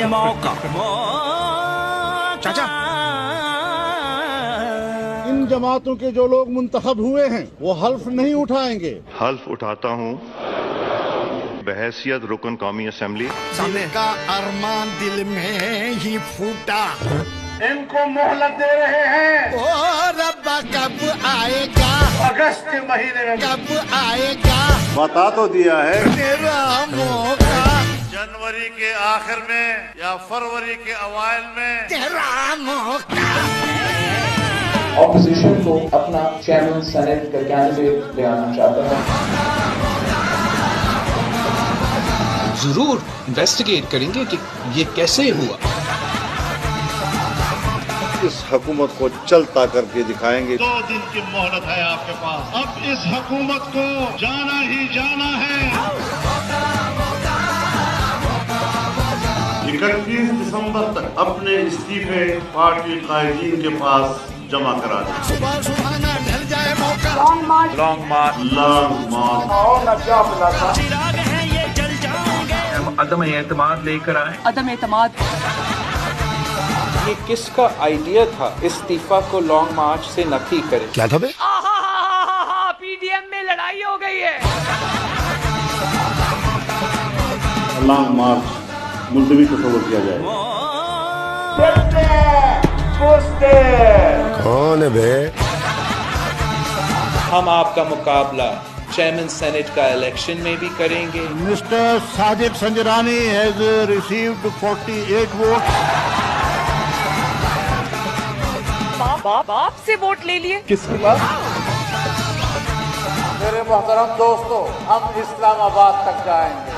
मौका चाचा इन जमातों के जो लोग मुंतखब हुए हैं वो हल्फ नहीं उठाएंगे। हल्फ उठाता हूँ बहैसियत रुकन कौमी असेंबली। दिल का अरमान दिल में ही फूटा, इनको मोहलत दे रहे हैं। ओ रब्बा कब आएगा, अगस्त के महीने में कब आएगा बता तो दिया है। तेरा मौका, जनवरी के आखिर में या फरवरी के अवाइल में तेरा मौका। ऑपोजिशन को अपना चेयरमैन सेनेट का कैंडिडेट ले आना चाहता है। जरूर इन्वेस्टिगेट करेंगे कि ये कैसे हुआ। इस हुकूमत को चलता करके दिखाएंगे। 2 दिन की मोहलत है आपके पास, अब इस हुकूमत को जाना ही जाना है। 31 दिसंबर तक अपने इस्तीफे पार्टी कायदीन के पास जमा करा दें। सुबह सुबह ना ढल जाए मौका। लॉन्ग मार्च चिराग हैं ये जल जाएंगे। अदम एतमाद लेकर आए। अदम एतमाद। ये किसका आइडिया था इस्तीफा को लॉन्ग मार्च से नफी करे? क्या था बे? पीडीएम में लड़ाई हो गई है। लॉन्ग मार्च मुलतवी तस्वर किया जाए। कौन है बे? हम आपका मुकाबला चेयरमैन सेनेट का इलेक्शन में भी करेंगे। Mister Sadiq Sanjrani has received 48 vote. बाप से वोट ले लिए। किसके पास? मेरे मोहतरम दोस्तों, हम इस्लामाबाद तक जाएंगे।